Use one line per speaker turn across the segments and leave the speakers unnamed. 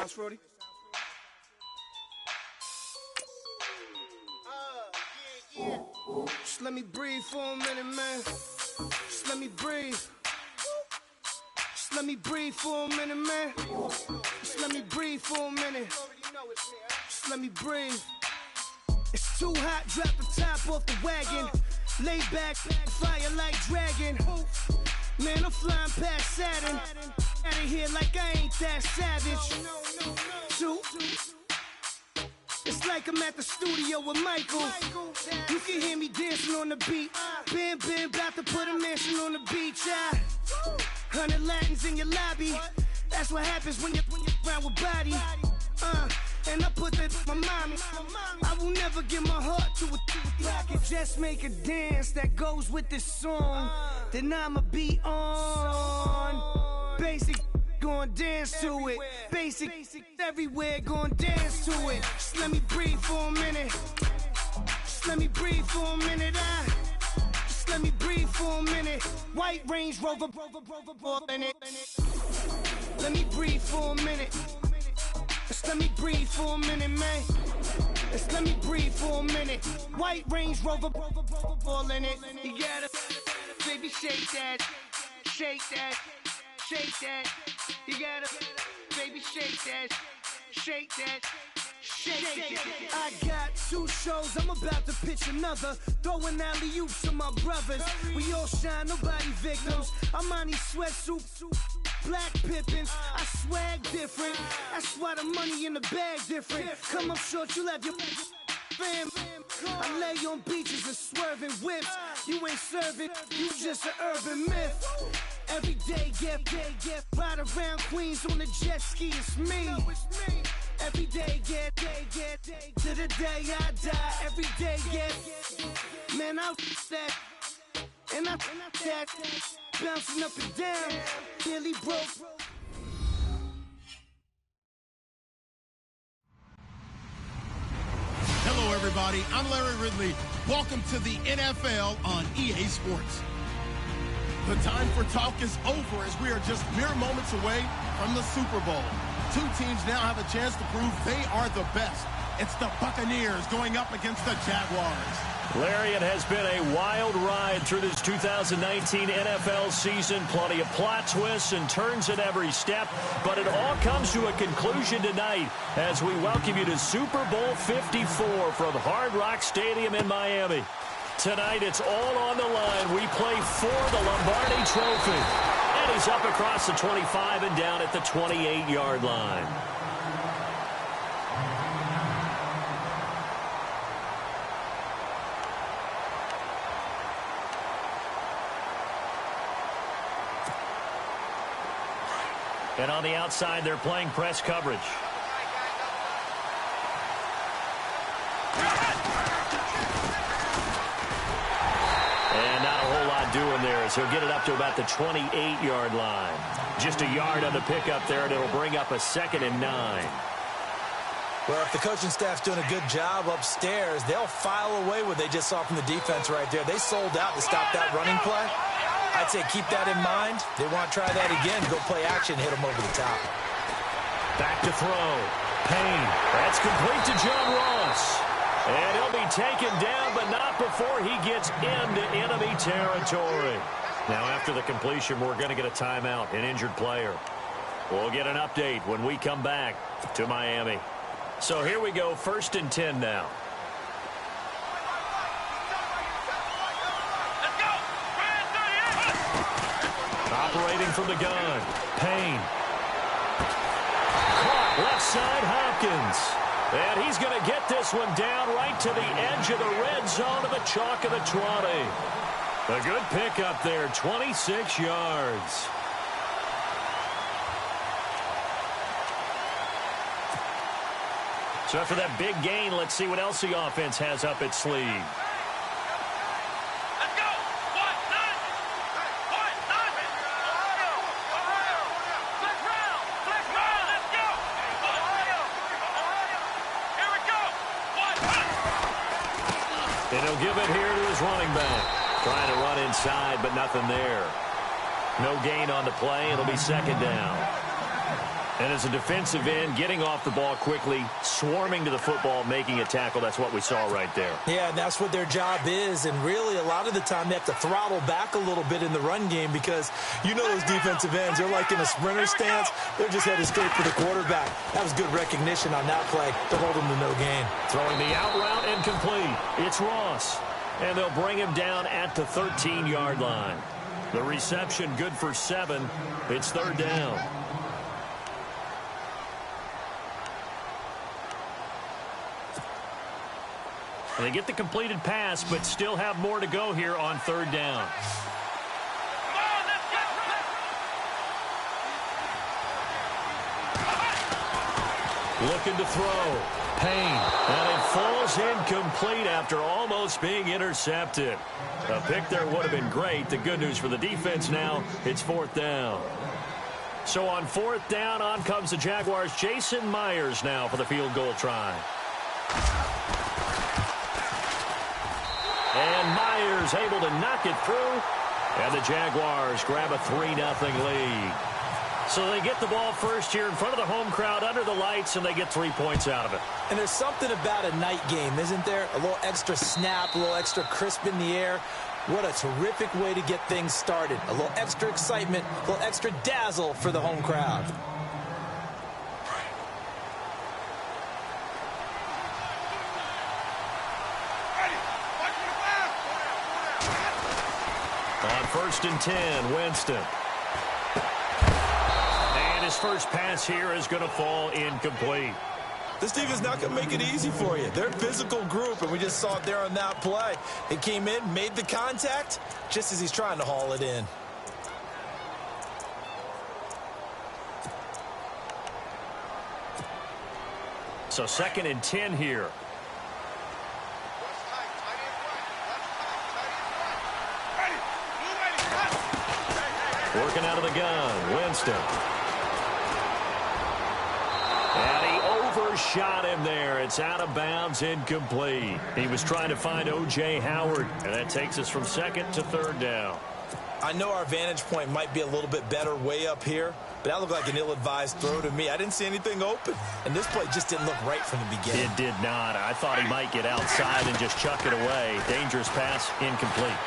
sounds fruity. Just let me breathe for a minute, man. Just let me breathe. Just let me breathe for a minute, man. Just let me breathe for a minute. Just let me breathe. It's too hot, drop the top off the wagon. Lay back, fire like dragon. Man, I'm flying past Saturn. Out of here like I ain't that savage. Two. It's like I'm at the studio with Michael. You can hear me dancing on the beat. Bam, bam, about to put a mansion on the beach. 100 Latins in your lobby. That's what happens when you're around with body. And I put that my mommy. I will never give my heart to it. If I could just make a dance that goes with this song, then I'ma be on. Basic, gon' dance to it. Basic, everywhere, gon' dance to it. Just let me breathe for a minute. Just let me breathe for a minute. Just let me breathe for a minute. White Range Rover, in it. Let me breathe for a minute. Just let me breathe for a minute, man. Just let me breathe for a minute. White Range Rover, all in it. You gotta, baby, shake that, shake that, shake that. You gotta, baby, shake that, shake that. Shake it. I got 2 shows, I'm about to pitch another. Throwing alley-oops to my brothers. We all shine, nobody victims. I'm on these sweatsuits, black Pippins. I swag different. That's why the money in the bag different. Come up short, you have your fam. I lay on beaches and swerving whips. You ain't serving, you just an urban myth. Every day, get ride around Queens on the jet ski, it's me. Every day, get to the day I die. Every day, get man, I that and I that bouncing up and down, nearly broke.
Hello, everybody. I'm Larry Ridley. Welcome to the NFL on EA Sports. The time for talk is over as we are just mere moments away from the Super Bowl. 2 teams now have a chance to prove they are the best. It's the Buccaneers going up against the Jaguars.
Larry, it has been a wild ride through this 2019 NFL season. Plenty of plot twists and turns at every step. But it all comes to a conclusion tonight as we welcome you to Super Bowl 54 from Hard Rock Stadium in Miami. Tonight, it's all on the line. We play for the Lombardi Trophy. And he's up across the 25 and down at the 28-yard line. And on the outside, they're playing press coverage. And not a whole lot doing there as he'll get it up to about the 28-yard line. Just a yard on the pickup there, and it'll bring up a 2nd and 9.
Well, if the coaching staff's doing a good job upstairs, they'll file away what they just saw from the defense right there. They sold out to stop that running play. I'd say keep that in mind. They want to try that again, go play action, hit them over the top.
Back to throw. Payne. That's complete to John Ross. And he'll be taken down, but not before he gets into enemy territory. Now, after the completion, we're going to get a timeout, an injured player. We'll get an update when we come back to Miami. So here we go, 1st and 10 now. Operating from the gun. Payne. Caught left side, Hopkins. And he's going to get this one down right to the edge of the red zone of the chalk of the 20. A good pickup there, 26 yards. So after that big gain, let's see what else the offense has up its sleeve. And he'll give it here to his running back. Trying to run inside, but nothing there. No gain on the play. It'll be 2nd down. And as a defensive end, getting off the ball quickly, swarming to the football, making a tackle, that's what we saw right there.
Yeah, and that's what their job is. And really, a lot of the time, they have to throttle back a little bit in the run game because you know those defensive ends, they're like in a sprinter stance. They're just headed straight for the quarterback. That was good recognition on that play to hold them to no gain.
Throwing the out route incomplete. It's Ross. And they'll bring him down at the 13-yard line. The reception good for 7. It's third down. And they get the completed pass, but still have more to go here on third down. Looking to throw. Payne. And it falls incomplete after almost being intercepted. A pick there would have been great. The good news for the defense now, it's fourth down. So on fourth down, on comes the Jaguars' Jason Myers now for the field goal try. And Myers able to knock it through. And the Jaguars grab a 3-0 lead. So they get the ball first here in front of the home crowd under the lights, and they get 3 points out of it.
And there's something about a night game, isn't there? A little extra snap, a little extra crisp in the air. What a terrific way to get things started. A little extra excitement, a little extra dazzle for the home crowd.
On 1st and 10, Winston. And his first pass here is going to fall incomplete.
This team is not going to make it easy for you. They're a physical group, and we just saw it there on that play. It came in, made the contact, just as he's trying to haul it in.
So 2nd and 10 here. Working out of the gun, Winston. And he overshot him there. It's out of bounds, incomplete. He was trying to find O.J. Howard, and that takes us from 2nd to 3rd down.
I know our vantage point might be a little bit better way up here, but that looked like an ill-advised throw to me. I didn't see anything open, and this play just didn't look right from the beginning.
It did not. I thought he might get outside and just chuck it away. Dangerous pass, incomplete.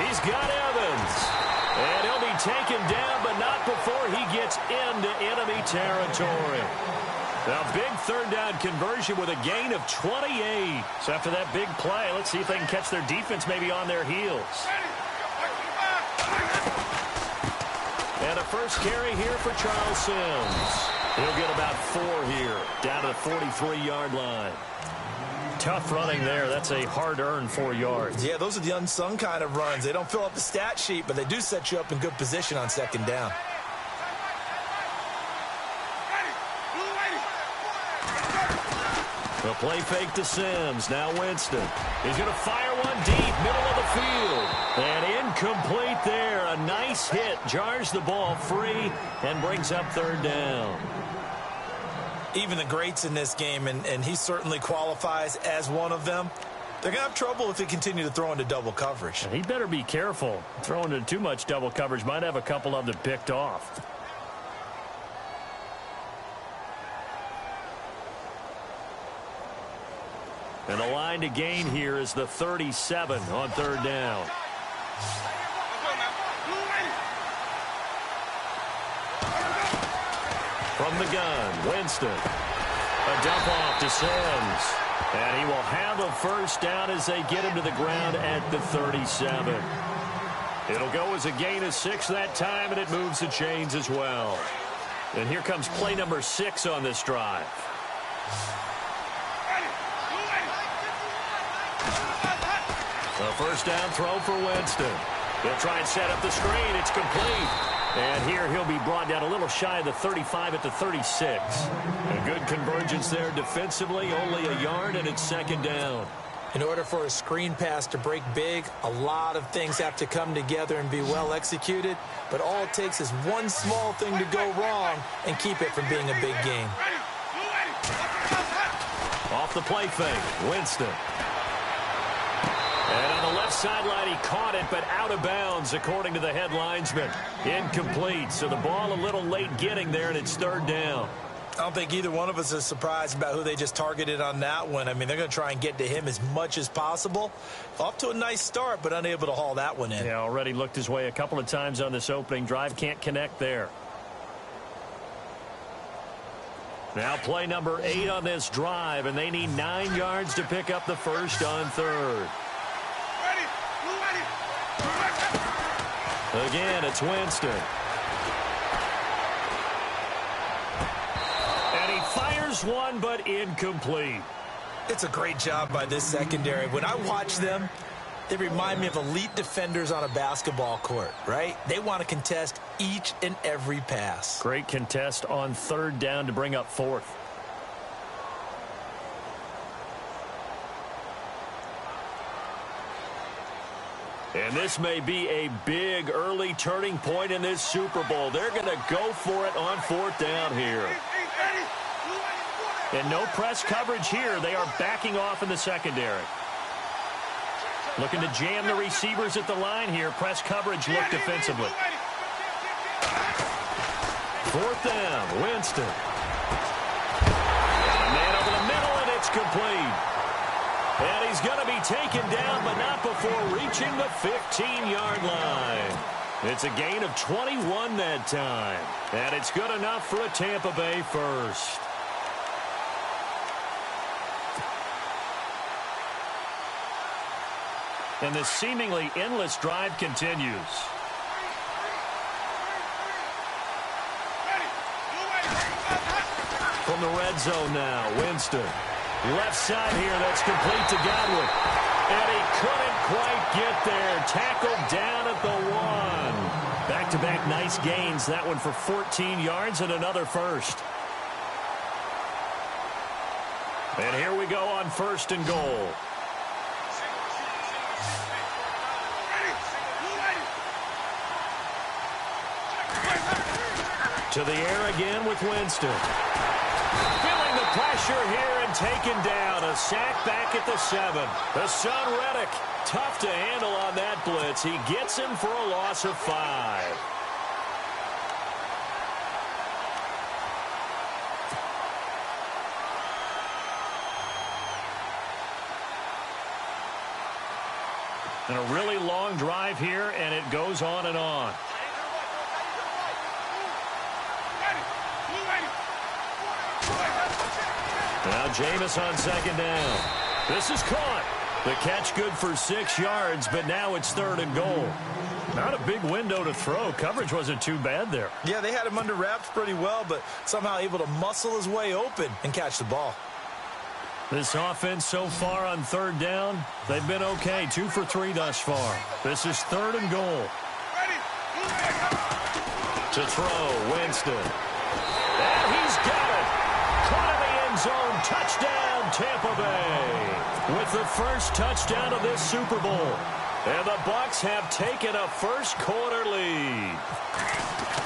He's got Evans. And he'll be taken down, but not before he gets into enemy territory. Now, big 3rd down conversion with a gain of 28. So after that big play, let's see if they can catch their defense maybe on their heels. And a first carry here for Charles Sims. He'll get about 4 here, down to the 43-yard line. Tough running there. That's a hard-earned 4 yards.
Yeah, those are the unsung kind of runs. They don't fill up the stat sheet, but they do set you up in good position on 2nd down.
The play fake to Sims. Now Winston. He's going to fire one deep, middle of the field. And incomplete there. A nice hit. Jars the ball free and brings up 3rd down.
Even the greats in this game, and he certainly qualifies as one of them, they're going to have trouble if they continue to throw into double coverage.
He better be careful. Throwing into too much double coverage might have a couple of them picked off. And the line to gain here is the 37 on 3rd down. From the gun, Winston. A dump off to Sims. And he will have a first down as they get him to the ground at the 37. It'll go as a gain of 6 that time, and it moves the chains as well. And here comes play number 6 on this drive. A first down throw for Winston. He'll try and set up the screen. It's complete. And here he'll be brought down a little shy of the 35 at the 36. A good convergence there defensively, only a yard, and it's 2nd down.
In order for a screen pass to break big, a lot of things have to come together and be well executed. But all it takes is one small thing to go wrong and keep it from being a big game.
Off the play fake, Winston. And on the left sideline, he caught it, but out of bounds, according to the head linesman. Incomplete, so the ball a little late getting there, and it's third down.
I don't think either one of us is surprised about who they just targeted on that one. I mean, they're going to try and get to him as much as possible. Off to a nice start, but unable to haul that one in.
Yeah, already looked his way a couple of times on this opening drive. Can't connect there. Now play number 8 on this drive, and they need 9 yards to pick up the first on third. Again, it's Winston. And he fires one, but incomplete.
It's a great job by this secondary. When I watch them, they remind me of elite defenders on a basketball court, right? They want to contest each and every pass.
Great contest on third down to bring up fourth. And this may be a big early turning point in this Super Bowl. They're going to go for it on fourth down here. And no press coverage here. They are backing off in the secondary. Looking to jam the receivers at the line here. Press coverage look defensively. Fourth down, Winston. And a man over the middle, and it's complete. And he's going to be taken down, but not before reaching the 15-yard line. It's a gain of 21 that time. And it's good enough for a Tampa Bay first. And this seemingly endless drive continues. From the red zone now, Winston. Left side here, that's complete to Godwin. And he couldn't quite get there. Tackled down at the 1. Back-to-back nice gains. That one for 14 yards and another first. And here we go on first and goal. To the air again with Winston. Feeling the pressure here and taken down. A sack back at the 7. The son Reddick, tough to handle on that blitz. He gets him for a loss of 5. And a really long drive here, and it goes on and on. Now Jameis on second down. This is caught. The catch good for 6 yards, but now it's third and goal. Not a big window to throw. Coverage wasn't too bad there.
Yeah, they had him under wraps pretty well, but somehow able to muscle his way open and catch the ball.
This offense so far on third down, they've been okay. 2 for 3 thus far. This is third and goal. To throw, Winston. And he's got it. Caught in the end zone. Touchdown, Tampa Bay. With the first touchdown of this Super Bowl. And the Bucs have taken a first quarter lead.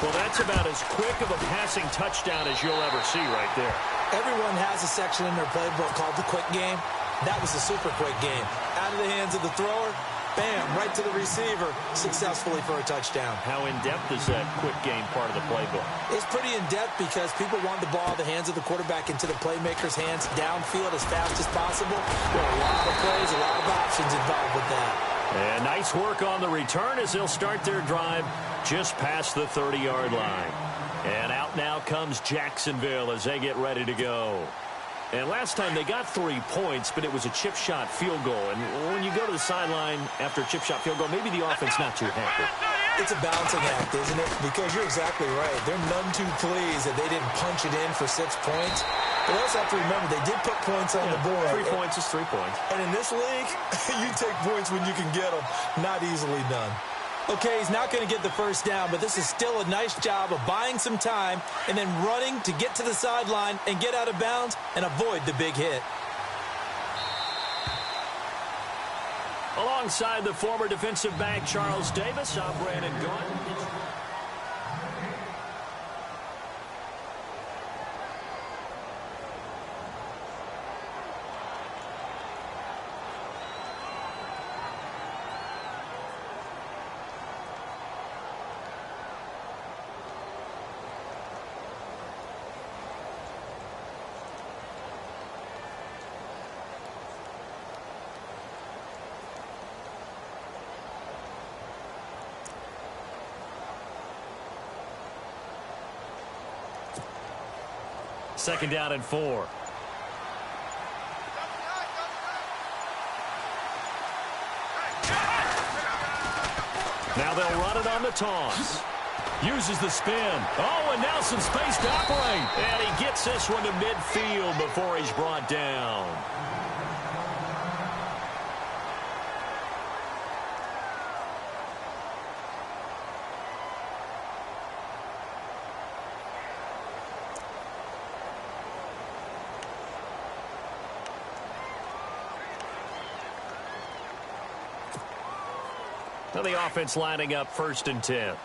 Well, that's about as quick of a passing touchdown as you'll ever see right there.
Everyone has a section in their playbook called the quick game. That was a super quick game. Out of the hands of the thrower, bam, right to the receiver, successfully for a touchdown.
How in-depth is that quick game part of the playbook?
It's pretty in-depth because people want the ball in the hands of the quarterback into the playmaker's hands downfield as fast as possible. There are a lot of plays, a lot of options involved with that.
And nice work on the return as they'll start their drive just past the 30-yard line. And out now comes Jacksonville as they get ready to go. And last time they got 3 points, but it was a chip shot field goal. And when you go to the sideline after a chip shot field goal, maybe the offense not too happy.
It's a balancing act, isn't it? Because you're exactly right. They're none too pleased that they didn't punch it in for 6 points. But also have to remember, they did put points on the board.
3 points is 3 points.
And in this league, you take points when you can get them. Not easily done. Okay, he's not going to get the first down, but this is still a nice job of buying some time and then running to get to the sideline and get out of bounds and avoid the big hit.
Alongside the former defensive back Charles Davis, I'm Brandon Gordon. second down and 4. Now they'll run it on the toss. Uses the spin. Oh, and now some space to operate. And he gets this one to midfield before he's brought down. Now the offense lining up 1st and 10.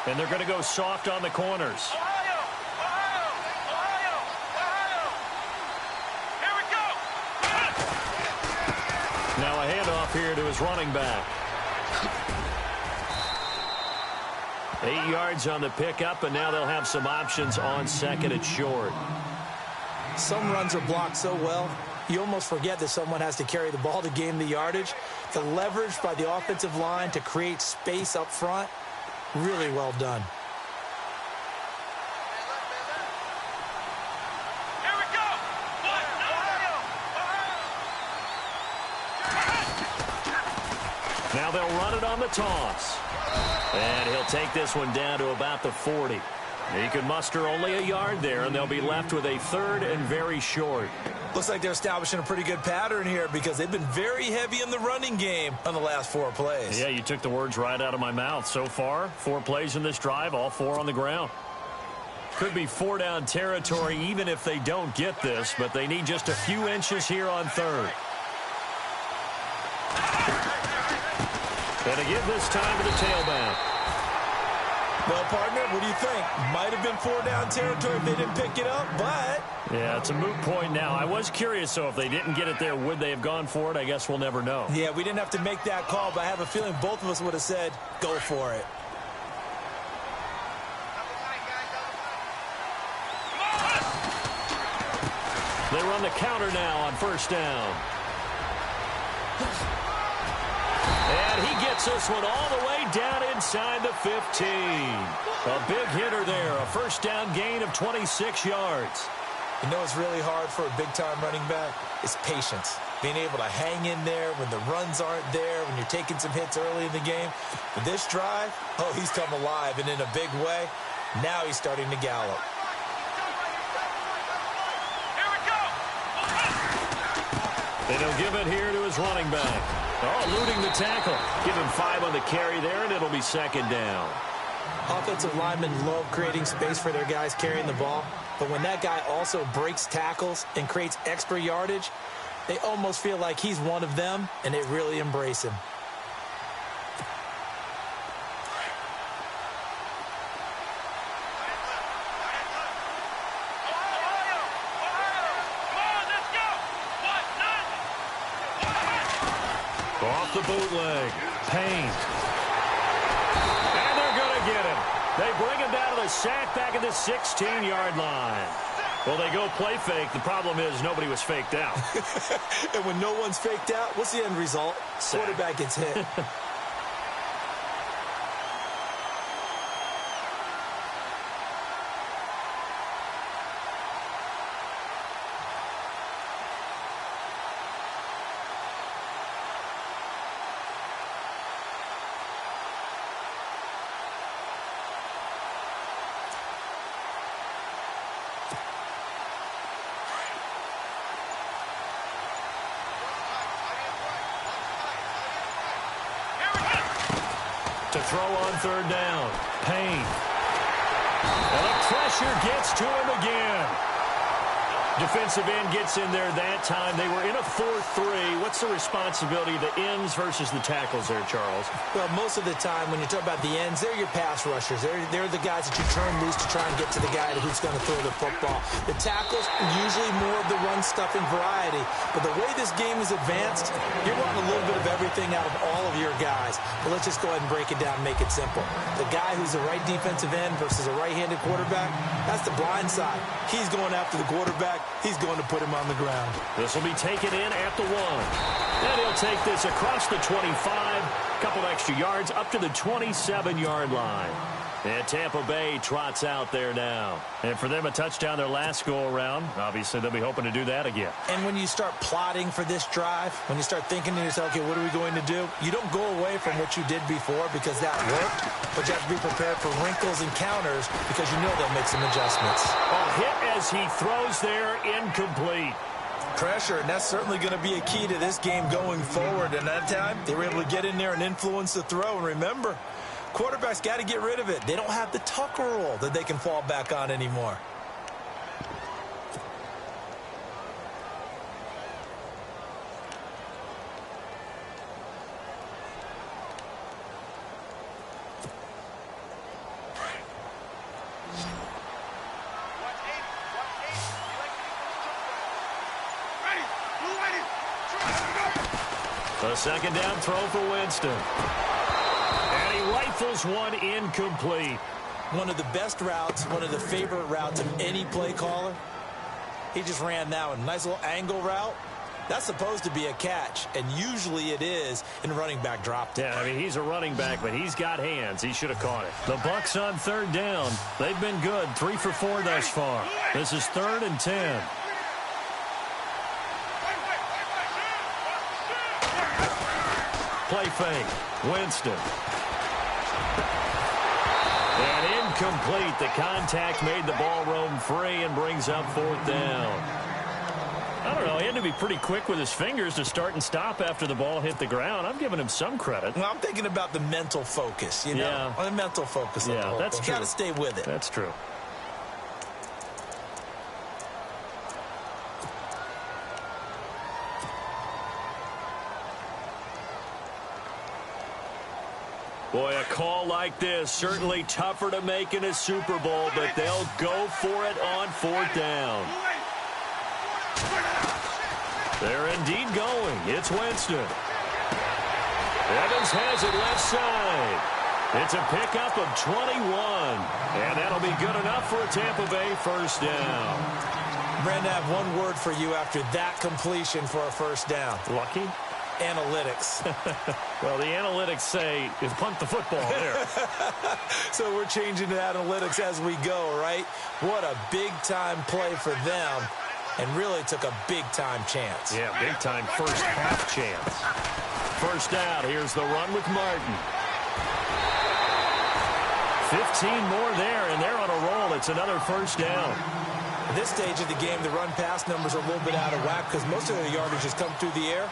And they're going to go soft on the corners. Now a handoff here to his running back. 8 yards on the pickup, and now they'll have some options on 2nd and short.
Some runs are blocked so well, you almost forget that someone has to carry the ball to gain the yardage. The leverage by the offensive line to create space up front, really well done.
Here we go.
Now they'll run it on the toss. And he'll take this one down to about the 40. He can muster only a yard there, and they'll be left with a 3rd and very short.
Looks like they're establishing a pretty good pattern here because they've been very heavy in the running game on the last 4 plays.
Yeah, you took the words right out of my mouth. So far, 4 plays in this drive, all 4 on the ground. Could be 4-down territory even if they don't get this, but they need just a few inches here on 3rd. And again this time to the tailback.
Well, partner, what do you think? Might have been 4-down territory if they didn't pick it up, but...
Yeah, it's a moot point now. I was curious, so if they didn't get it there, would they have gone for it? I guess we'll never know.
Yeah, we didn't have to make that call, but I have a feeling both of us would have said, go for it.
They run the counter now on 1st down. And he gets this one all the way down inside the 15. A big hitter there, a 1st down gain of 26 yards.
You know what's really hard for a big-time running back? It's patience. Being able to hang in there when the runs aren't there, when you're taking some hits early in the game. But this drive, oh, he's come alive, and in a big way. Now he's starting to gallop.
And he'll give it here to his running back. Oh, eluding the tackle. Give him 5 on the carry there, and it'll be 2nd down.
Offensive linemen love creating space for their guys carrying the ball, but when that guy also breaks tackles and creates extra yardage, they almost feel like he's one of them, and they really embrace him.
Off the bootleg. Payne. And they're going to get him. They bring him down to the sack back at the 16-yard line. Well, they go play fake. The problem is nobody was faked out.
And when no one's faked out, what's the end result?
Sack.
Quarterback gets hit.
To throw on 3rd down. Payne. And the pressure gets to him again. Defensive end gets in there that time. They were in a 4-3. What's the responsibility of the ends versus the tackles there, Charles?
Well, most of the time when you talk about the ends, they're your pass rushers. They're the guys that you turn loose to try and get to the guy who's going to throw the football. The tackles are usually more of the run-stuffing variety. But the way this game is advanced, you're wanting a little bit of everything out of all of your guys. But let's just go ahead and break it down and make it simple. The guy who's the right defensive end versus a right-handed quarterback, that's the blind side. He's going after the quarterback. back, he's going to put him on the ground.
This will be taken in at the 1. And he'll take this across the 25, couple extra yards up to the 27-yard line. And Tampa Bay trots out there now. And for them, a touchdown their last go-around. Obviously, they'll be hoping to do that again.
And when you start plotting for this drive, when you start thinking to yourself, okay, what are we going to do? You don't go away from what you did before because that worked, but you have to be prepared for wrinkles and counters because you know they'll make some adjustments.
A hit as he throws there, incomplete.
Pressure, and that's certainly going to be a key to this game going forward. And that time, they were able to get in there and influence the throw. And remember, quarterbacks got to get rid of it. They don't have the Tucker rule that they can fall back on anymore.
A second down throw for Winston. And he rifles one incomplete.
One of the best routes, one of the favorite routes of any play caller. He just ran that one. Nice little angle route. That's supposed to be a catch, and usually it is in running back drop.
Yeah, I mean, he's a running back, but he's got hands. He should have caught it. The Bucs on third down. They've been good, 3 for 4 thus far. This is 3rd and 10. Play fake. Winston. And incomplete. The contact made the ball roam free and brings up 4th down. I don't know. He had to be pretty quick with his fingers to start and stop after the ball hit the ground. I'm giving him some credit.
Well, I'm thinking about the mental focus, you know?
Yeah.
The mental focus.
Yeah, that's true.
You got to stay with it.
That's true. Boy, a call like this, certainly tougher to make in a Super Bowl, but they'll go for it on 4th down. They're indeed going. It's Winston. Evans has it left side. It's a pickup of 21, and that'll be good enough for a Tampa Bay first down.
Brandon, I have one word for you after that completion for a first down.
Lucky?
Analytics.
Well, the analytics say is punt the football there.
So we're changing to analytics as we go, right? What a big-time play for them, and really took a big-time chance.
Yeah, big-time first half chance. First down, here's the run with Martin. 15 more there, and they're on a roll. It's another first down.
At this stage of the game, the run-pass numbers are a little bit out of whack because most of their yardage has come through the air.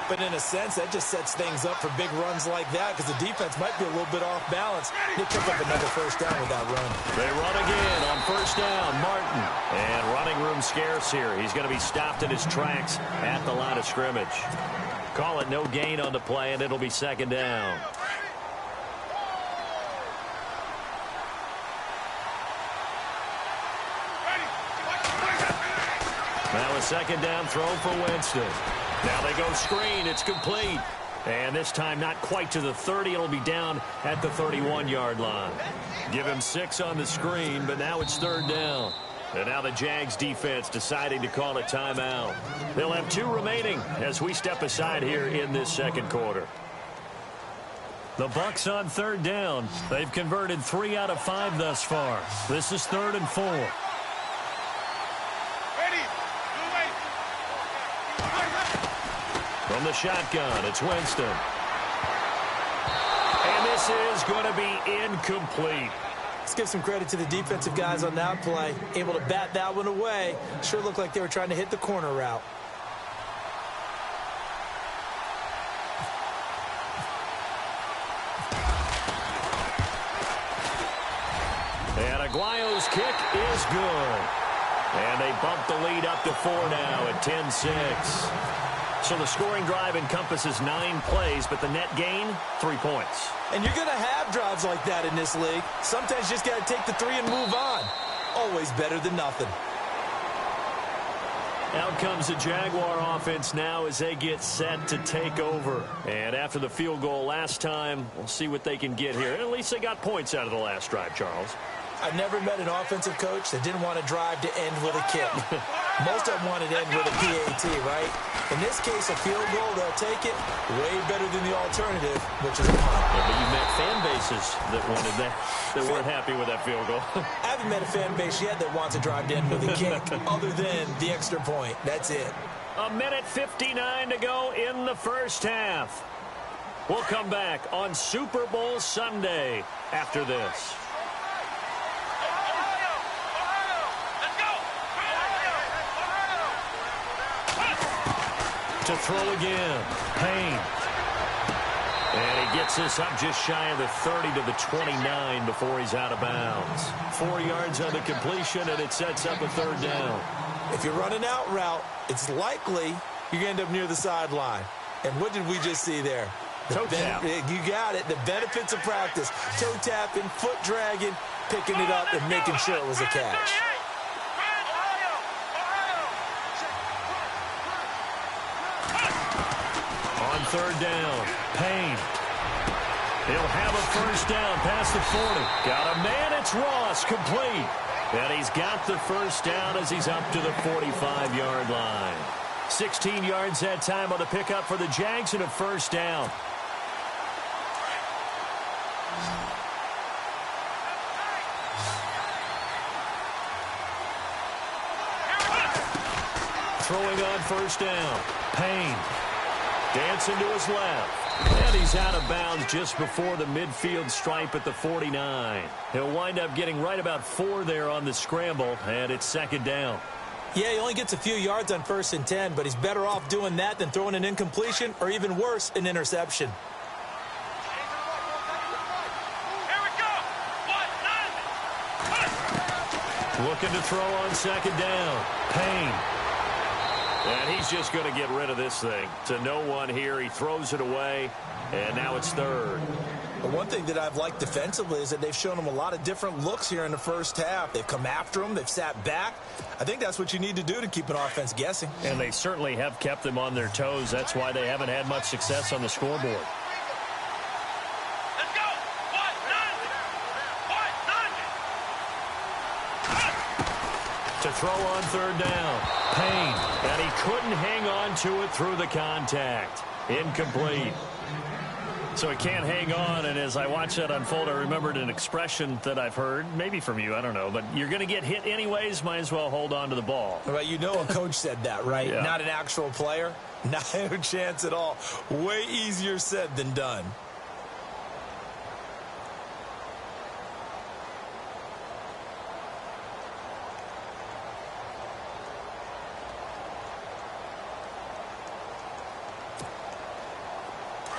But in a sense, that just sets things up for big runs like that because the defense might be a little bit off balance. They pick up another first down with that run.
They run again on first down. Martin. And running room scarce here. He's going to be stopped in his tracks at the line of scrimmage. Call it no gain on the play, and it'll be second down. Now a second down throw for Winston. Now they go screen. It's complete. And this time not quite to the 30. It'll be down at the 31-yard line. Give him 6 on the screen, but now it's third down. And now the Jags defense deciding to call a timeout. They'll have 2 remaining as we step aside here in this second quarter. The Bucs on third down. They've converted 3 out of 5 thus far. This is 3rd and 4. From the shotgun, it's Winston. And this is going to be incomplete.
Let's give some credit to the defensive guys on that play. Able to bat that one away. Sure looked like they were trying to hit the corner route.
And Aguayo's kick is good. And they bump the lead up to 4 now at 10-6. So the scoring drive encompasses 9 plays, but the net gain, 3 points.
And you're going to have drives like that in this league. Sometimes you just got to take the 3 and move on. Always better than nothing.
Out comes the Jaguar offense now as they get set to take over. And after the field goal last time, we'll see what they can get here. At least they got points out of the last drive, Charles.
I've never met an offensive coach that didn't want a drive to end with a kick. Most of them want it in with a PAT, right? In this case, a field goal, they'll take it way better than the alternative, which is a punt.
Yeah, but you met fan bases that wanted that weren't happy with that field goal.
I haven't met a fan base yet that wants to drive in with a kick other than the extra point. That's it.
A minute 59 to go in the first half. We'll come back on Super Bowl Sunday after this. To throw again, Payne. And he gets this up just shy of the 30 to the 29 before he's out of bounds. 4 yards on the completion, and it sets up a third down.
If you're running out route, it's likely you're going to end up near the sideline. And what did we just see there?
Toe tap.
You got it. The benefits of practice. Toe tapping, foot dragging, picking it up, and making sure it was a catch.
On third down, Payne. He'll have a first down past the 40. Got a man, it's Ross, complete. And he's got the first down as he's up to the 45-yard line. 16 yards that time on the pickup for the Jags and a first down. Throwing on first down, Payne. Dancing to his left. And he's out of bounds just before the midfield stripe at the 49. He'll wind up getting right about 4 there on the scramble, and it's second down.
Yeah, he only gets a few yards on 1st and 10, but he's better off doing that than throwing an incompletion or even worse, an interception.
Looking to throw on second down. Payne. And he's just going to get rid of this thing. To no one here. He throws it away, and now it's third.
But one thing that I've liked defensively is that they've shown him a lot of different looks here in the first half. They've come after him. They've sat back. I think that's what you need to do to keep an offense guessing.
And they certainly have kept them on their toes. That's why they haven't had much success on the scoreboard. To throw on third down, Payne, and he couldn't hang on to it through the contact. Incomplete. So he can't hang on, and as I watch that unfold, I remembered an expression that I've heard, maybe from you, I don't know, but you're going to get hit anyways, might as well hold on to the ball.
Well, you know a coach said that, right?
Yeah. Not
an actual player. Not a chance at all. Way easier said than done.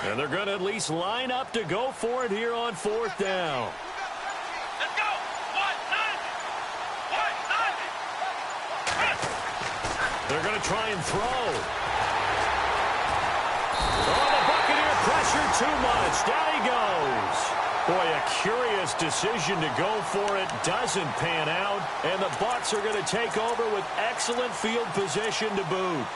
And they're going to at least line up to go for it here on fourth down.
Let's go.
They're going to try and throw. Oh, the Buccaneer pressure too much. Down he goes. Boy, a curious decision to go for it. Doesn't pan out. And the Bucs are going to take over with excellent field position to boot.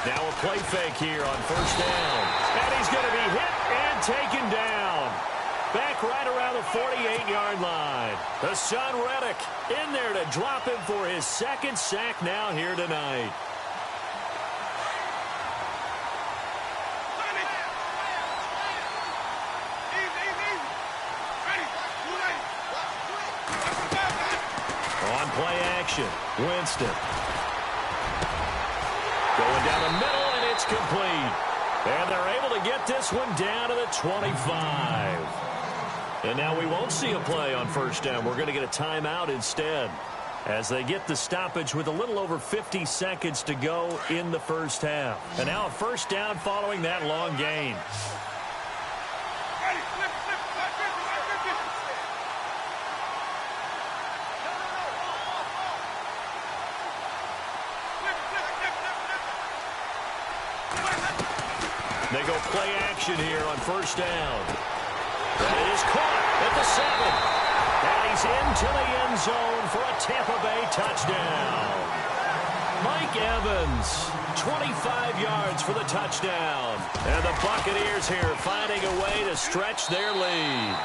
Now a play fake here on first down. And he's going to be hit and taken down. Back right around the 48-yard line. Hassan Reddick in there to drop him for his second sack now here tonight. On play action, Winston. Going down the middle, and it's complete. And they're able to get this one down to the 25. And now we won't see a play on first down. We're going to get a timeout instead as they get the stoppage with a little over 50 seconds to go in the first half. And now a first down following that long gain. They go play action here on first down. That is caught at the 7. And he is into the end zone for a Tampa Bay touchdown. Mike Evans, 25 yards for the touchdown. And the Buccaneers here finding a way to stretch their lead.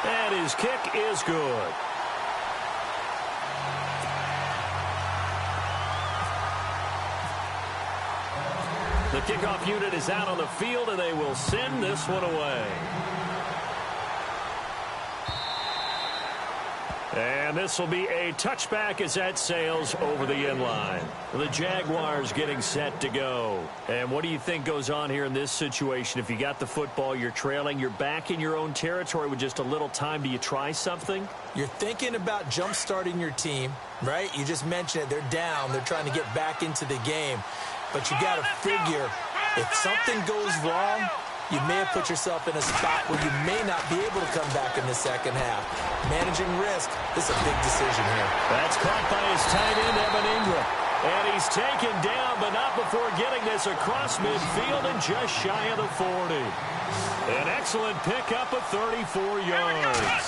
And his kick is good. The kickoff unit is out on the field, and they will send this one away. And this will be a touchback as that sails over the end line. The Jaguars getting set to go. And what do you think goes on here in this situation? If you got the football, you're trailing, you're back in your own territory with just a little time. Do you try something?
You're thinking about jump-starting your team, right? You just mentioned it. They're down. They're trying to get back into the game. But you got to figure, if something goes wrong, you may have put yourself in a spot where you may not be able to come back in the second half. Managing risk, this is a big decision here.
That's caught by his tight end, Evan Ingram. And he's taken down, but not before getting this across midfield and just shy of the 40. An excellent pickup of 34 yards.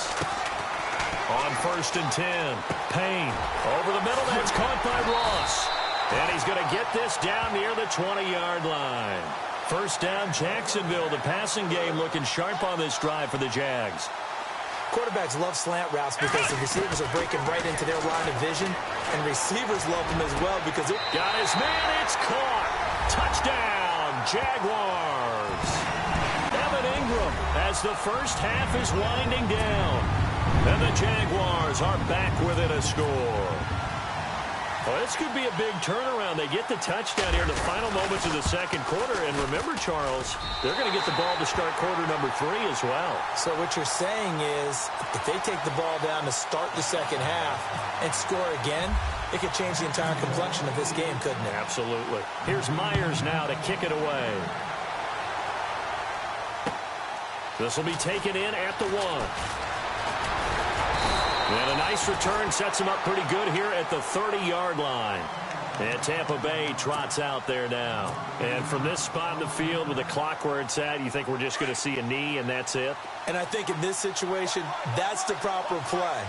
On 1st and 10, Payne over the middle. That's caught by Ross. And he's going to get this down near the 20-yard line. First down, Jacksonville. The passing game looking sharp on this drive for the Jags.
Quarterbacks love slant routes because the receivers are breaking right into their line of vision, and receivers love them as well because it...
Got his man, it's caught. Touchdown, Jaguars. Evan Ingram as the first half is winding down. And the Jaguars are back within a score. Well, this could be a big turnaround. They get the touchdown here in the final moments of the second quarter. And remember, Charles, they're going to get the ball to start quarter number 3 as well. So what you're saying is if they take the ball down to start the second half and score again, it could change the entire complexion of this game, couldn't it? Absolutely. Here's Myers now to kick it away. This will be taken in at the 1. And a nice return sets him up pretty good here at the 30-yard line. And Tampa Bay trots out there now. And from this spot in the field with the clock where it's at, you think we're just going to see a knee and that's it?
And I think in this situation, that's the proper play.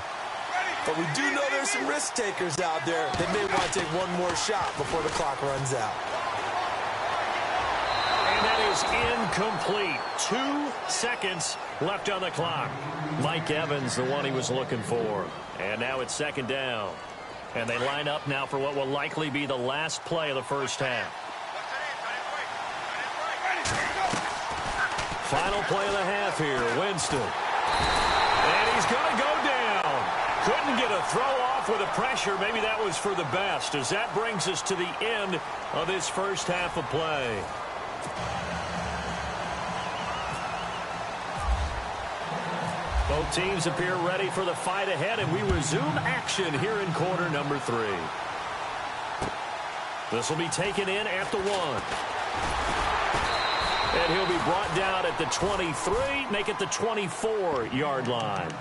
But we do know there's some risk takers out there. They may want to take one more shot before the clock runs out.
And that is incomplete. 2 seconds left on the clock. Mike Evans, the one he was looking for. And now it's second down. And they line up now for what will likely be the last play of the first half. Final play of the half here, Winston. And he's going to go down. Couldn't get a throw off with the pressure. Maybe that was for the best, as that brings us to the end of this first half of play. Both teams appear ready for the fight ahead, and we resume action here in quarter number 3. This will be taken in at the 1. And he'll be brought down at the 23, make it the 24-yard line.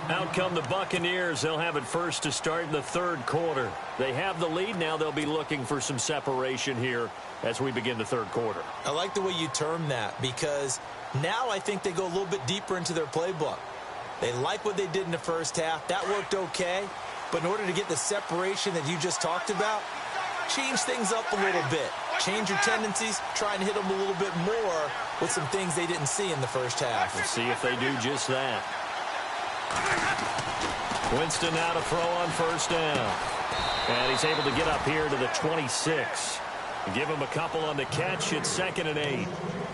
Out come the Buccaneers. They'll have it first to start in the third quarter. They have the lead. Now they'll be looking for some separation here as we begin the third quarter.
I like the way you term that, because now I think they go a little bit deeper into their playbook. They like what they did in the first half. That worked okay. But in order to get the separation that you just talked about, change things up a little bit. Change your tendencies. Try and hit them a little bit more with some things they didn't see in the first half.
We'll see if they do just that. Winston now to throw on first down. And he's able to get up here to the 26. Give him a couple on the catch. It's 2nd and 8.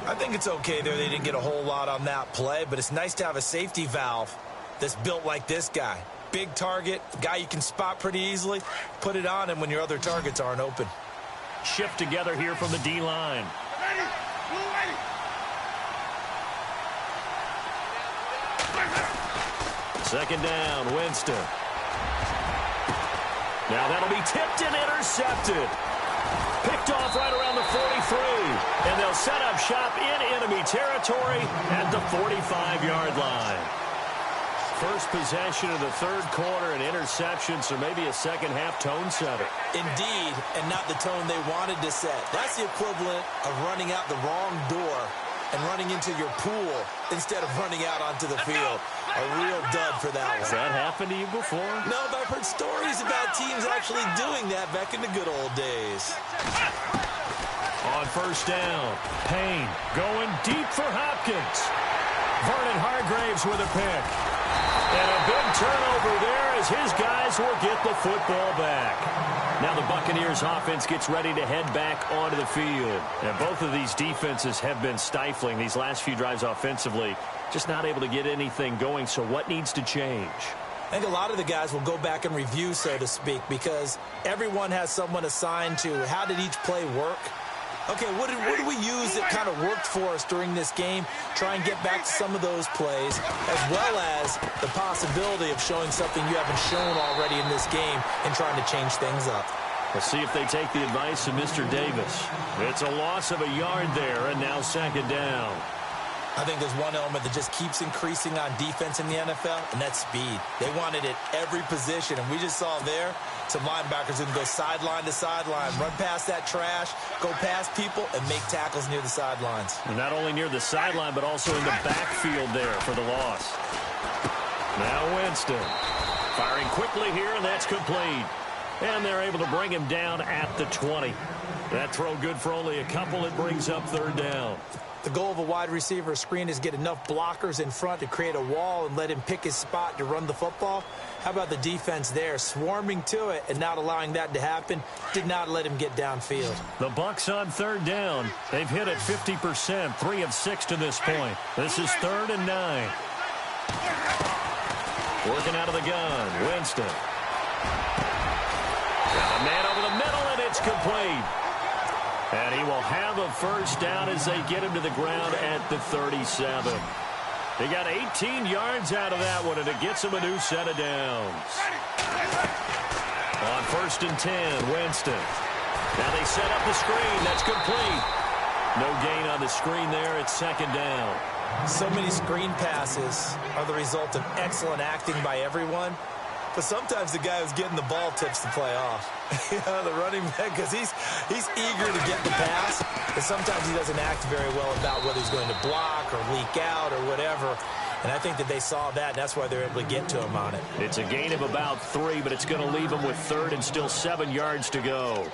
I think it's okay there. They didn't get a whole lot on that play, but it's nice to have a safety valve that's built like this guy. Big target, guy you can spot pretty easily. Put it on him when your other targets aren't open.
Shift together here from the D-line. Second down, Winston. Now that'll be tipped and intercepted. Picked off right around the 43. And they'll set up shop in enemy territory at the 45-yard line. First possession of the third quarter, an interception, so maybe a second-half tone setter.
Indeed, and not the tone they wanted to set. That's the equivalent of running out the wrong door and running into your pool instead of running out onto the field. A real dud for that one.
Has that happened to you before?
No, but I've heard stories about teams actually doing that back in the good old days.
On first down, Payne going deep for Hopkins. Vernon Hargraves with a pick. And a big turnover there as his guys will get the football back. Now the Buccaneers offense gets ready to head back onto the field. And both of these defenses have been stifling these last few drives offensively. Just not able to get anything going, so what needs to change?
I think a lot of the guys will go back and review, so to speak, because everyone has someone assigned to how did each play work. Okay, what did we use that kind of worked for us during this game? Try and get back to some of those plays, as well as the possibility of showing something you haven't shown already in this game and trying to change things up.
Let's see if they take the advice of Mr. Davis. It's a loss of a yard there, and now second down.
I think there's one element that just keeps increasing on defense in the NFL, and that's speed. They want it at every position, and we just saw there some linebackers who can go sideline to sideline, run past that trash, go past people, and make tackles near the sidelines.
And not only near the sideline, but also in the backfield there for the loss. Now Winston firing quickly here, and that's complete. And they're able to bring him down at the 20. That throw good for only a couple. It brings up third down.
The goal of a wide receiver screen is get enough blockers in front to create a wall and let him pick his spot to run the football. How about the defense there, swarming to it and not allowing that to happen? Did not let him get downfield.
The Bucs on third down. They've hit it 50%, 3 of 6 to this point. This is 3rd and 9. Working out of the gun, Winston. Got a man over the middle, and it's complete. And he will have a first down as they get him to the ground at the 37. They got 18 yards out of that one, and it gets him a new set of downs. On 1st and 10, Winston. Now they set up the screen. That's complete. No gain on the screen there. It's 2nd down.
So many screen passes are the result of excellent acting by everyone. But sometimes the guy who's getting the ball tips the play off. The running back, because he's eager to get the pass, but sometimes he doesn't act very well about whether he's going to block or leak out or whatever. And I think that they saw that, and that's why they're able to get to him on it.
It's a gain of about 3, but it's going to leave him with 3rd and still 7 yards to go.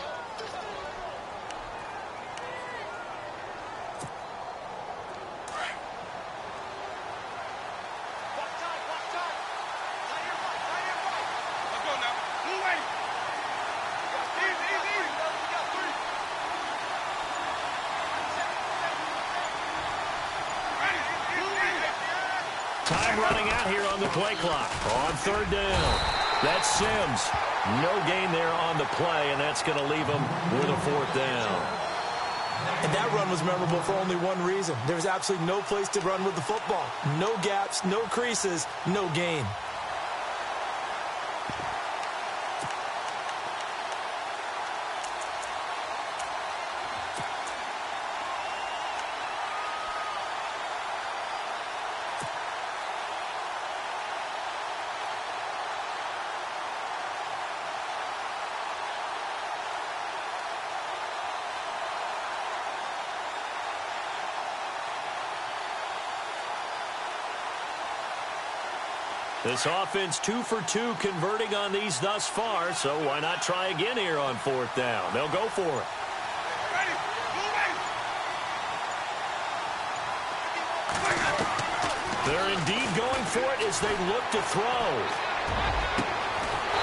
Time running out here on the play clock. On 3rd down. That's Sims. No gain there on the play, and that's going to leave him with a 4th down.
And that run was memorable for only one reason. There was absolutely no place to run with the football. No gaps, no creases, no gain.
This offense 2 for 2 converting on these thus far, so why not try again here on 4th down? They'll go for it. They're indeed going for it as they look to throw.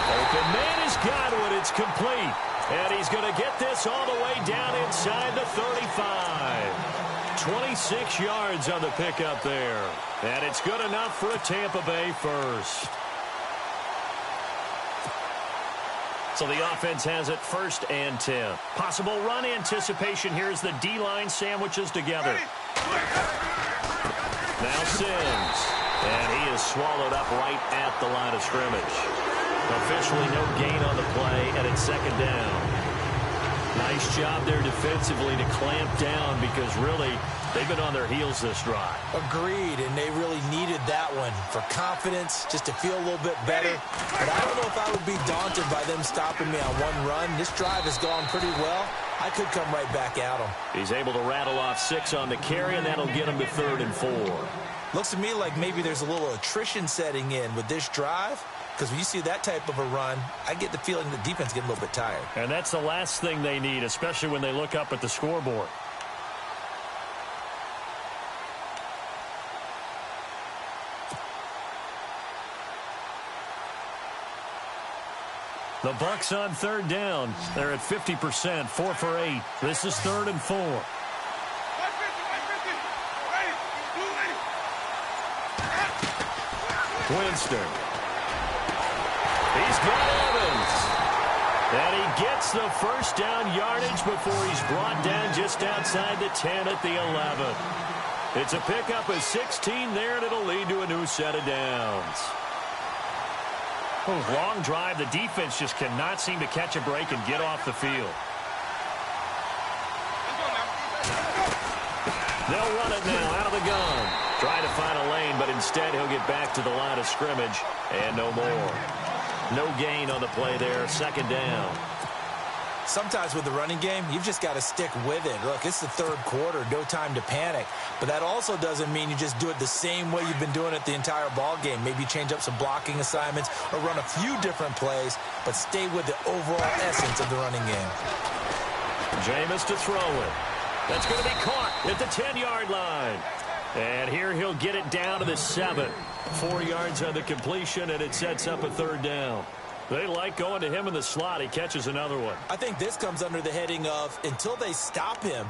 Open man has got one. It's complete. And he's going to get this all the way down inside the 35. 26 yards on the pickup there. And it's good enough for a Tampa Bay first. So the offense has it 1st and 10. Possible run anticipation here as the D-line sandwiches together. Now Sims. And he is swallowed up right at the line of scrimmage. Officially no gain on the play, and it's 2nd down. Nice job there defensively to clamp down because really they've been on their heels this drive.
Agreed, and they really needed that one for confidence, just to feel a little bit better. But I don't know if I would be daunted by them stopping me on one run. This drive has gone pretty well. I could come right back at them.
He's able to rattle off 6 on the carry, and that'll get him to 3rd and 4.
Looks to me like maybe there's a little attrition setting in with this drive. Because when you see that type of a run, I get the feeling the defense getting a little bit tired.
And that's the last thing they need, especially when they look up at the scoreboard. The Bucs on 3rd down. They're at 50%, 4 for 8. This is 3rd and 4. Winston. He's got Evans. And he gets the first down yardage before he's brought down just outside the 10 at the 11. It's a pickup of 16 there, and it'll lead to a new set of downs. Long drive. The defense just cannot seem to catch a break and get off the field. They'll run it now out of the gun. Trying to find a lane, but instead he'll get back to the line of scrimmage and no more. No gain on the play there. 2nd down.
Sometimes with the running game, you've just got to stick with it. Look, it's the 3rd quarter, no time to panic. But that also doesn't mean you just do it the same way you've been doing it the entire ball game. Maybe change up some blocking assignments or run a few different plays, but stay with the overall essence of the running game.
Jameis to throw it. That's going to be caught at the 10-yard line. And here he'll get it down to the 7. 4 yards on the completion, and it sets up a 3rd down. They like going to him in the slot. He catches another one.
I think this comes under the heading of until they stop him,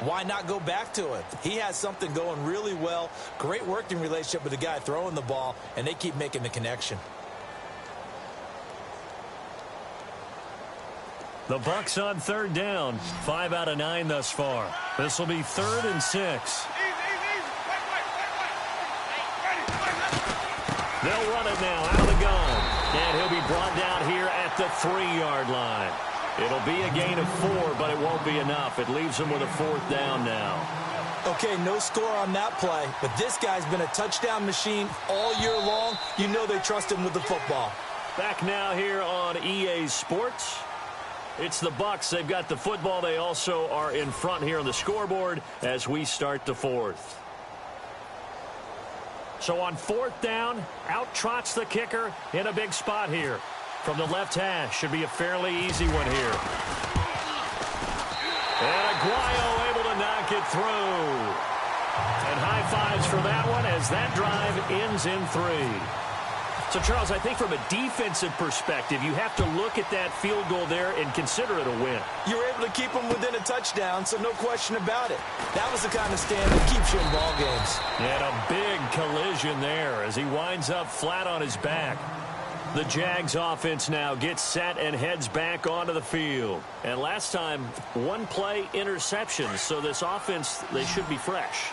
why not go back to him? He has something going really well. Great working relationship with the guy throwing the ball, and they keep making the connection.
The Bucs on 3rd down. 5 out of 9 thus far. This will be 3rd and 6. They'll run it now out of the gun. And he'll be brought down here at the 3-yard line. It'll be a gain of 4, but it won't be enough. It leaves him with a 4th down now.
Okay, no score on that play, but this guy's been a touchdown machine all year long. You know they trust him with the football.
Back now here on EA Sports. It's the Bucs. They've got the football. They also are in front here on the scoreboard as we start the 4th. So on 4th down, out trots the kicker in a big spot here. From the left hash, should be a fairly easy one here. And Aguayo able to knock it through. And high fives for that one as that drive ends in 3. So, Charles, I think from a defensive perspective, you have to look at that field goal there and consider it a win.
You were able to keep them within a touchdown, so no question about it. That was the kind of stand that keeps you in ball games.
And a big collision there as he winds up flat on his back. The Jags offense now gets set and heads back onto the field. And last time, 1-play interception. So this offense, they should be fresh.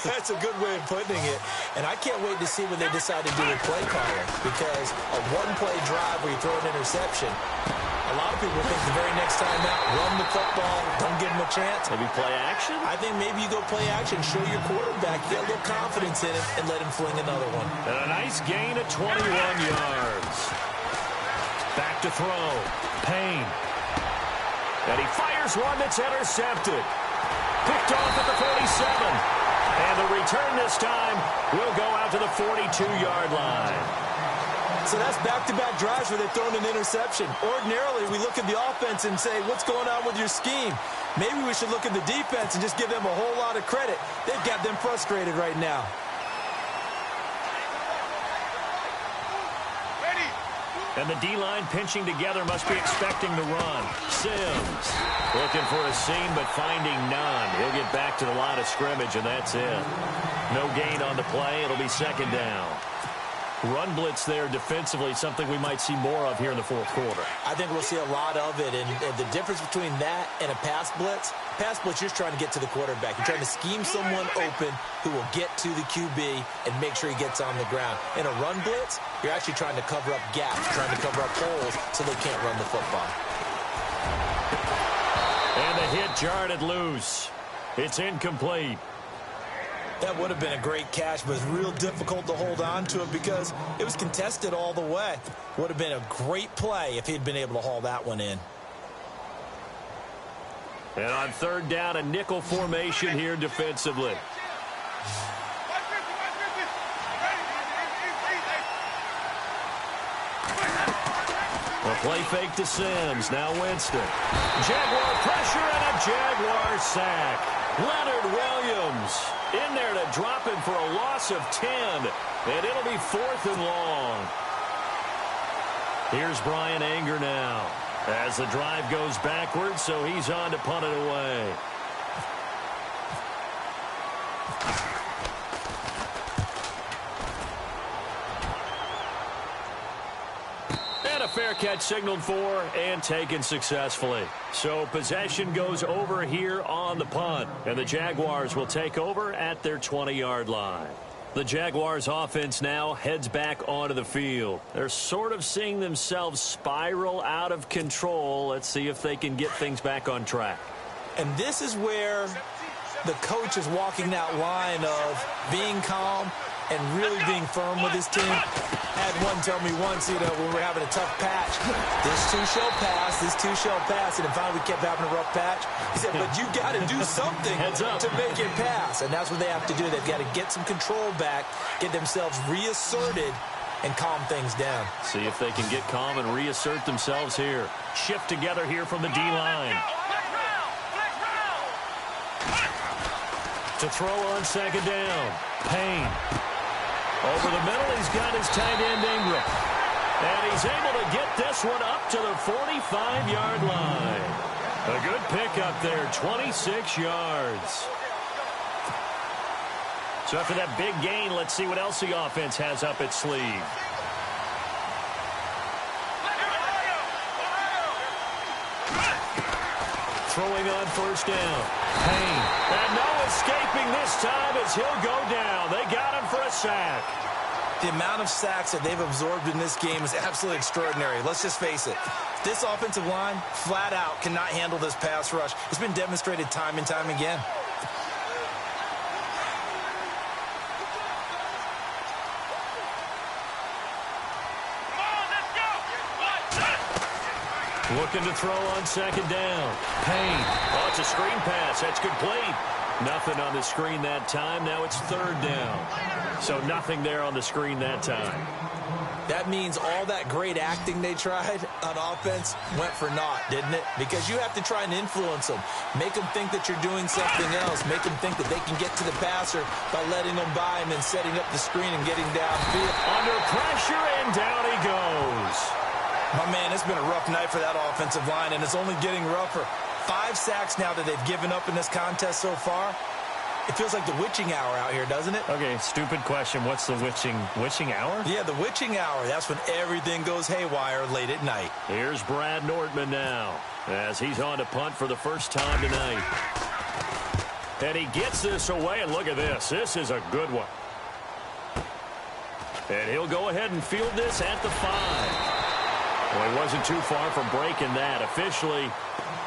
That's a good way of putting it. And I can't wait to see when they decide to do a play caller. Because a 1-play drive where you throw an interception, a lot of people think the very next time out, run the football, don't give him a chance.
Maybe play action?
I think maybe you go play action, show your quarterback, get a little confidence in him, and let him fling another one.
And a nice gain of 21 yards. Back to throw. Payne. And he fires one that's intercepted. Picked off at the 47. And the return this time will go out to the 42-yard line.
So that's back-to-back drives where they've thrown an interception. Ordinarily, we look at the offense and say, what's going on with your scheme? Maybe we should look at the defense and just give them a whole lot of credit. They've got them frustrated right now.
And the D-line pinching together must be expecting to run. Sims looking for a seam but finding none. He'll get back to the line of scrimmage, and that's it. No gain on the play. It'll be 2nd down. Run blitz there defensively, something we might see more of here in the 4th quarter.
I think we'll see a lot of it, and the difference between that and a pass blitz, you're just trying to get to the quarterback. You're trying to scheme someone open who will get to the QB and make sure he gets on the ground. In a run blitz, you're actually trying to cover up gaps, trying to cover up holes so they can't run the football.
But jarred it loose. It's incomplete.
That would have been a great catch, but it's real difficult to hold on to it because it was contested all the way. Would have been a great play if he'd been able to haul that one in.
And on third down, a nickel formation here defensively. A play fake to Sims. Now Winston. Jaguar pressure and a Jaguar sack. Leonard Williams in there to drop him for a loss of 10. And it'll be 4th and long. Here's Brian Anger now as the drive goes backwards, so he's on to punt it away. And a fair catch signaled for and taken successfully. So possession goes over here on the punt, and the Jaguars will take over at their 20-yard line. The Jaguars offense now heads back onto the field. They're sort of seeing themselves spiral out of control. Let's see if they can get things back on track.
And this is where the coach is walking that line of being calm and really being firm with his team. I had one tell me once, when we were having a tough patch, this too shall pass, this too shall pass, and then finally we kept having a rough patch. He said, but you got to do something to make it pass, and that's what they have to do. They've got to get some control back, get themselves reasserted, and calm things down.
See if they can get calm and reassert themselves here. Shift together here from the D-line. To throw on second down. Payne. Over the middle, he's got his tight end Ingram. And he's able to get this one up to the 45-yard line. A good pickup there, 26 yards. So after that big gain, let's see what else the offense has up its sleeve. Throwing on first down. Payne. And no escaping this time as he'll go down. They got him for a sack.
The amount of sacks that they've absorbed in this game is absolutely extraordinary. Let's just face it. This offensive line, flat out, cannot handle this pass rush. It's been demonstrated time and time again.
Looking to throw on second down. Payne. Oh, it's a screen pass. That's complete. Nothing on the screen that time. Now it's third down. So nothing there on the screen that time.
That means all that great acting they tried on offense went for naught, didn't it? Because you have to try and influence them. Make them think that you're doing something else. Make them think that they can get to the passer by letting them by him and setting up the screen and getting downfield.
Under pressure, and down he goes.
My man, it's been a rough night for that offensive line, and it's only getting rougher. 5 sacks now that they've given up in this contest so far. It feels like the witching hour out here, doesn't it?
Okay, stupid question. What's the witching hour?
Yeah, the witching hour. That's when everything goes haywire late at night.
Here's Brad Nordman now as he's on to punt for the first time tonight. And he gets this away, and look at this. This is a good one. And he'll go ahead and field this at the 5. Well, he wasn't too far from breaking that. Officially,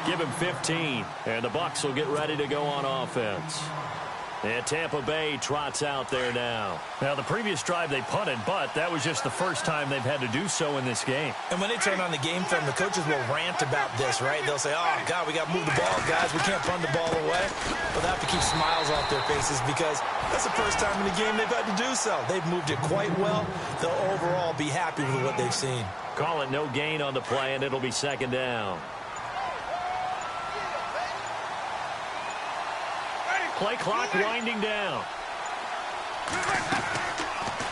give him 15. And the Bucs will get ready to go on offense. And Tampa Bay trots out there now. Now, the previous drive they punted, but that was just the first time they've had to do so in this game.
And when they turn on the game film, the coaches will rant about this, right? They'll say, oh, God, we got to move the ball, guys. We can't punt the ball away. But they have to keep smiles off their faces because that's the first time in the game they've had to do so. They've moved it quite well. They'll overall be happy with what they've seen.
Call it no gain on the play, and it'll be second down. Play clock winding down.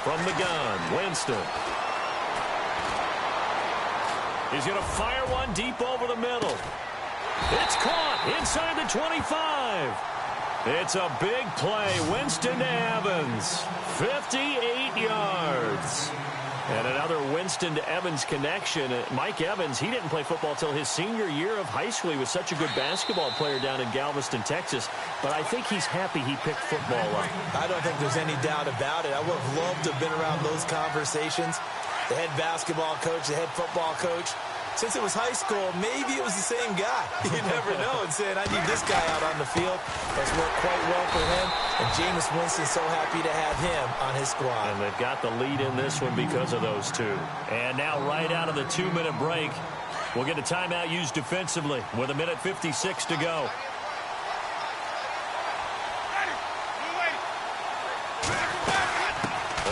From the gun, Winston. He's going to fire one deep over the middle. It's caught inside the 25. It's a big play. Winston to Evans. 58 yards. And another Winston to Evans connection. Mike Evans, he didn't play football till his senior year of high school. He was such a good basketball player down in Galveston, Texas. But I think he's happy he picked football up.
I don't think there's any doubt about it. I would have loved to have been around those conversations. The head basketball coach, the head football coach. Since it was high school, maybe it was the same guy. You never know. And saying, I need this guy out on the field. That's worked quite well for him. And Jameis Winston's so happy to have him on his squad.
And they've got the lead in this one because of those two. And now right out of the 2-minute break, we'll get a timeout used defensively with 1:56 to go.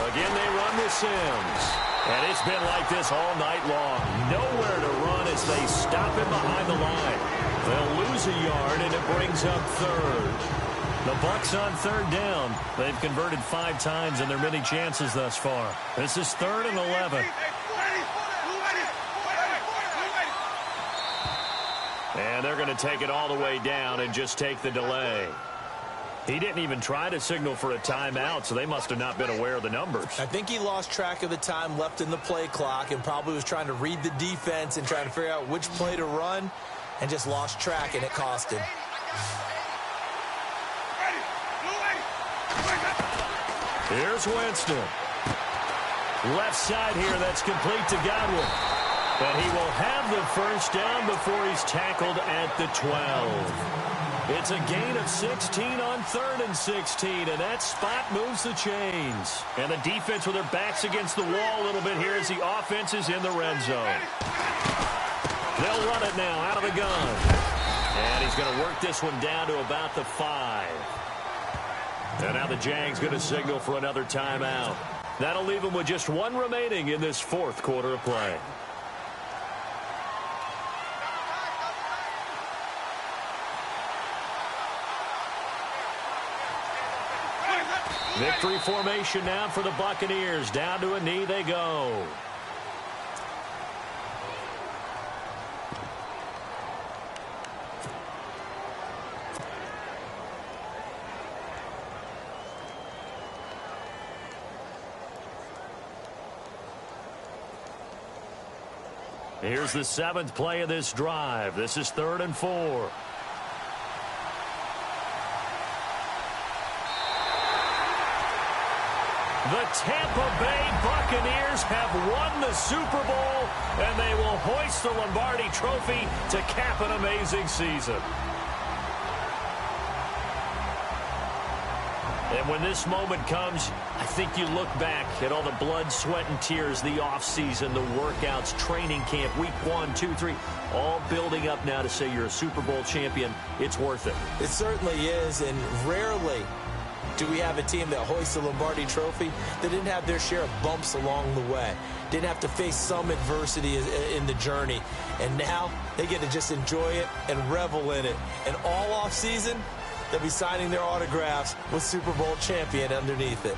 Again, they run with Sims. And it's been like this all night long. Nowhere to run as they stop him behind the line. They'll lose a yard, and it brings up third. The Bucs on third down. They've converted 5 times in their many chances thus far. This is 3rd and 11. And they're going to take it all the way down and just take the delay. He didn't even try to signal for a timeout, so they must have not been aware of the numbers.
I think he lost track of the time left in the play clock and probably was trying to read the defense and trying to figure out which play to run and just lost track, and it cost him.
Here's Winston. Left side here, that's complete to Godwin. But he will have the first down before he's tackled at the 12. It's a gain of 16 on 3rd and 16, and that spot moves the chains. And the defense with their backs against the wall a little bit here as the offense is in the red zone. They'll run it now out of the gun. And he's going to work this one down to about the 5. And now the Jags going to signal for another timeout. That'll leave them with just 1 remaining in this 4th quarter of play. Victory formation now for the Buccaneers. Down to a knee they go. Here's the 7th play of this drive. This is 3rd and 4. The Tampa Bay Buccaneers have won the Super Bowl, and they will hoist the Lombardi Trophy to cap an amazing season. And when this moment comes, I think you look back at all the blood, sweat, and tears, the offseason, the workouts, training camp, week 1, 2, 3, all building up now to say you're a Super Bowl champion. It's worth it.
It certainly is, and rarely do we have a team that hoists the Lombardi Trophy that didn't have their share of bumps along the way, didn't have to face some adversity in the journey, and now they get to just enjoy it and revel in it. And all off season, they'll be signing their autographs with Super Bowl champion underneath it.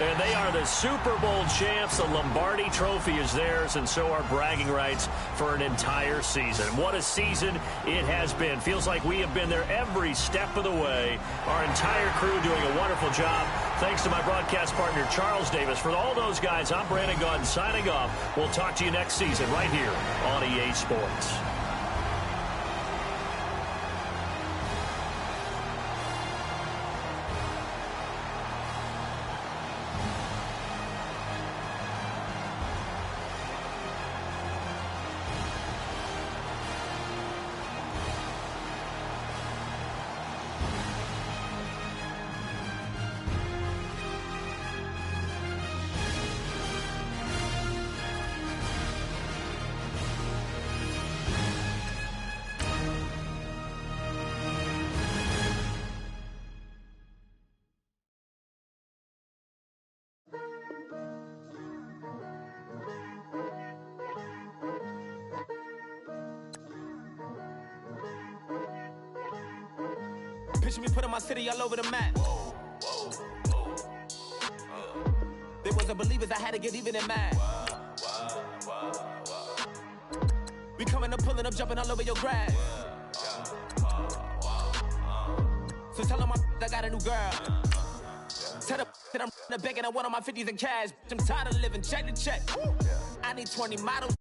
And they are the Super Bowl champs. The Lombardi Trophy is theirs, and so are bragging rights for an entire season. What a season it has been. Feels like we have been there every step of the way. Our entire crew doing a wonderful job. Thanks to my broadcast partner, Charles Davis. For all those guys, I'm Brandon Gaudin signing off. We'll talk to you next season right here on EA Sports.
Picture me putting my city all over the map. They wasn't believers, I had to get even in mad. We coming up, pulling up, jumping all over your grass. So tell them I got a new girl.
that I'm begging. I want on my 50s in cash. I'm tired of living check to check. I need 20 models.